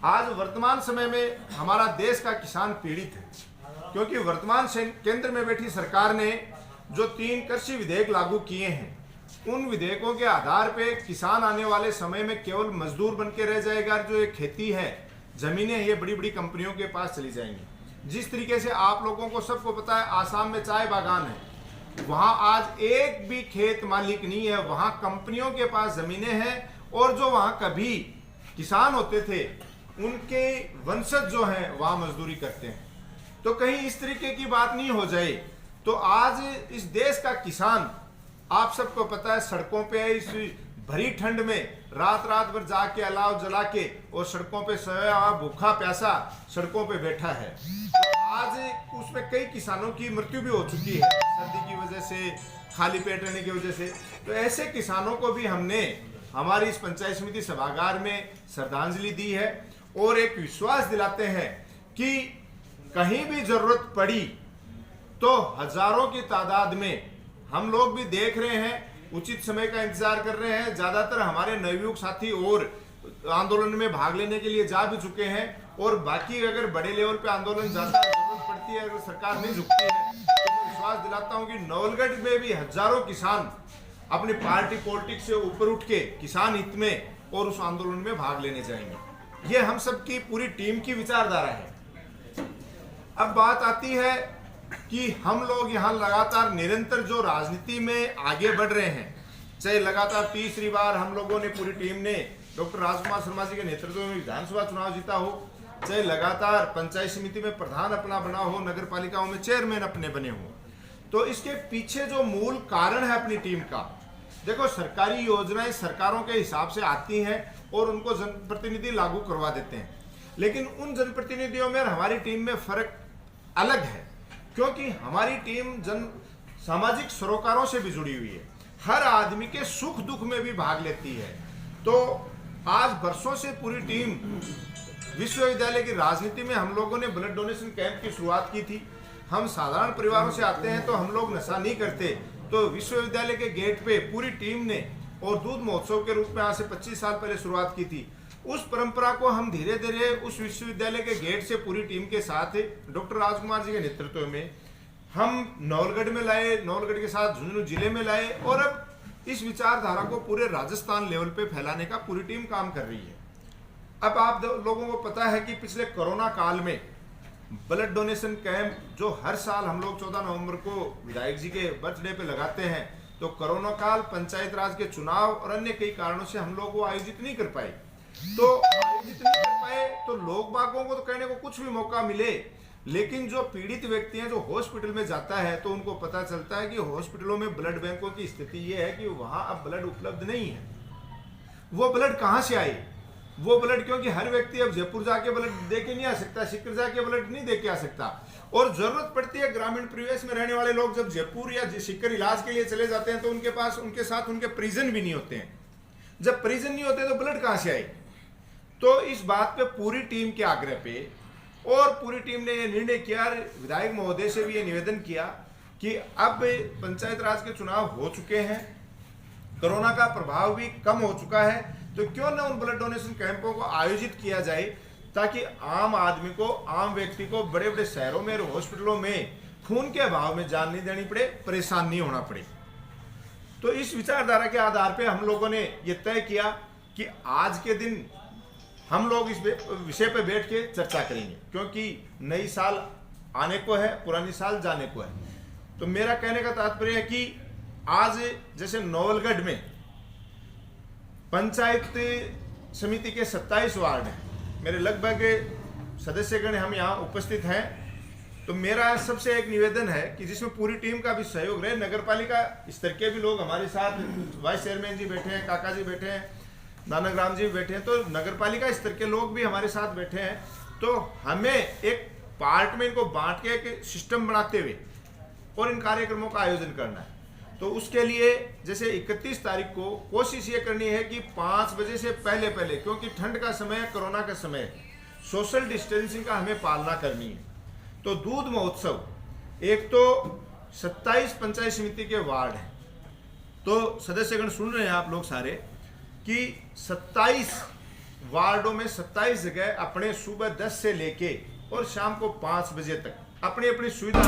आज वर्तमान समय में हमारा देश का किसान पीड़ित है, क्योंकि वर्तमान केंद्र में बैठी सरकार ने जो 3 कृषि विधेयक लागू किए हैं, उन विधेयकों के आधार पे किसान आने वाले समय में केवल मजदूर बन के रह जाएगा। जो ये खेती है, जमीनें ये बड़ी बड़ी कंपनियों के पास चली जाएंगी। जिस तरीके से आप लोगों को सबको पता है, आसाम में चाय बागान है, वहां आज एक भी खेत मालिक नहीं है, वहां कंपनियों के पास जमीनें हैं, और जो वहां कभी किसान होते थे उनके वंशज जो हैं वहां मजदूरी करते हैं। तो कहीं इस तरीके की बात नहीं हो जाए। तो आज इस देश का किसान, आप सबको पता है, सड़कों पे इस भरी ठंड में रात रात भर जाके अलाव जला के और सड़कों पे सोया भूखा प्यासा सड़कों पे बैठा है। तो आज उसमें कई किसानों की मृत्यु भी हो चुकी है, सर्दी की वजह से, खाली पेट रहने की वजह से। तो ऐसे किसानों को भी हमने हमारी इस पंचायत समिति सभागार में श्रद्धांजलि दी है और एक विश्वास दिलाते हैं कि कहीं भी जरूरत पड़ी तो हजारों की तादाद में हम लोग भी देख रहे हैं, उचित समय का इंतजार कर रहे हैं। ज्यादातर हमारे नवयुवक साथी और आंदोलन में भाग लेने के लिए जा भी चुके हैं, और बाकी अगर बड़े लेवल पे आंदोलन ज्यादा जरूरत पड़ती है, अगर सरकार नहीं झुकती है, तो मैं विश्वास दिलाता हूं कि नवलगढ़ में भी हजारों किसान अपनी पार्टी पॉलिटिक्स से ऊपर उठ के किसान हित में और उस आंदोलन में भाग लेने जाएंगे। ये हम सबकी पूरी टीम की विचारधारा है। अब बात आती है कि हम लोग यहाँ लगातार निरंतर जो राजनीति में आगे बढ़ रहे हैं, चाहे लगातार तीसरी बार हम लोगों ने, पूरी टीम ने डॉक्टर राजकुमार शर्मा जी के नेतृत्व में विधानसभा चुनाव जीता हो, चाहे लगातार पंचायत समिति में प्रधान अपना बना हो, नगर पालिकाओं में चेयरमैन अपने बने हो, तो इसके पीछे जो मूल कारण है अपनी टीम का, देखो सरकारी योजनाएं सरकारों के हिसाब से आती हैं और उनको जनप्रतिनिधि लागू करवा देते हैं, लेकिन उन जनप्रतिनिधियों में और हमारी टीम में फर्क अलग है, क्योंकि हमारी टीम सामाजिक सरोकारों से भी जुड़ी हुई है, हर आदमी के सुख दुख में भी भाग लेती है। तो आज बरसों से पूरी टीम विश्वविद्यालय की राजनीति में, हम लोगों ने ब्लड डोनेशन कैंप की शुरुआत की थी। हम साधारण परिवारों से आते हैं तो हम लोग नशा नहीं करते, तो विश्वविद्यालय के गेट पे पूरी टीम ने और दूध महोत्सव के रूप में आज से 25 साल पहले शुरुआत की थी। उस परंपरा को हम धीरे धीरे उस विश्वविद्यालय के गेट से पूरी टीम के साथ डॉक्टर राजकुमार जी के नेतृत्व में हम नवलगढ़ में लाए, नवलगढ़ के साथ झुंझुनू जिले में लाए, और अब इस विचारधारा को पूरे राजस्थान लेवल पे फैलाने का पूरी टीम काम कर रही है। अब आप लोगों को पता है कि पिछले कोरोना काल में ब्लड डोनेशन कैंप जो हर साल हम लोग 14 नवंबर को विधायक जी के बर्थडे पे लगाते हैं, तो कोरोना काल, पंचायत राज के चुनाव और अन्य कई कारणों से हम लोग वो आयोजित नहीं कर पाए। तो आयोजित नहीं कर पाए तो लोग बागों को तो कहने को कुछ भी मौका मिले, लेकिन जो पीड़ित व्यक्ति हैं, जो हॉस्पिटल में जाता है, तो उनको पता चलता है कि हॉस्पिटलों में ब्लड बैंकों की स्थिति ये है कि वहां अब ब्लड उपलब्ध नहीं है। वो ब्लड कहां से आए? वो ब्लड, क्योंकि हर व्यक्ति अब जयपुर जाके ब्लड दे के नहीं आ सकता, सिक्कर जाके ब्लड नहीं दे के आ सकता, और जरूरत पड़ती है ग्रामीण परिवेश में रहने वाले लोग जब जयपुर या सिक्कर इलाज के लिए चले जाते हैं तो उनके पास उनके साथ उनके परिजन भी नहीं होते हैं। जब परिजन नहीं होते तो ब्लड कहां से आए? तो इस बात पे पूरी टीम के आग्रह पे और पूरी टीम ने यह निर्णय किया, विधायक महोदय से भी ये निवेदन किया कि अब पंचायत राज के चुनाव हो चुके हैं, कोरोना का प्रभाव भी कम हो चुका है, तो क्यों ना उन ब्लड डोनेशन कैंपों को आयोजित किया जाए, ताकि आम आदमी को, आम व्यक्ति को बड़े बड़े शहरों में और हॉस्पिटलों में खून के अभाव में जान नहीं देनी पड़े, परेशान नहीं होना पड़े। तो इस विचारधारा के आधार पे हम लोगों ने ये तय किया कि आज के दिन हम लोग इस विषय पे बैठ के चर्चा करेंगे, क्योंकि नई साल आने को है, पुरानी साल जाने को है। तो मेरा कहने का तात्पर्य है कि आज जैसे नवलगढ़ में पंचायत समिति के 27 वार्ड हैं, मेरे लगभग सदस्यगण हम यहाँ उपस्थित हैं, तो मेरा सबसे एक निवेदन है कि जिसमें पूरी टीम का भी सहयोग रहे, नगरपालिका स्तर के भी लोग हमारे साथ, वाइस चेयरमैन जी बैठे हैं, काका जी बैठे हैं, नानकराम जी बैठे हैं, तो नगरपालिका स्तर के लोग भी हमारे साथ बैठे हैं। तो हमें एक पार्ट में इनको बांट के एक सिस्टम बनाते हुए और इन कार्यक्रमों का आयोजन करना है। तो उसके लिए जैसे 31 तारीख को कोशिश ये करनी है कि 5 बजे से पहले पहले, क्योंकि ठंड का समय है, कोरोना का समय है, सोशल डिस्टेंसिंग का हमें पालना करनी है। तो दूध महोत्सव, एक तो 27 पंचायत समिति के वार्ड हैं, तो सदस्यगण सुन रहे हैं आप लोग सारे कि 27 वार्डों में 27 जगह अपने सुबह 10 से लेके और शाम को 5 बजे तक अपनी अपनी सुविधा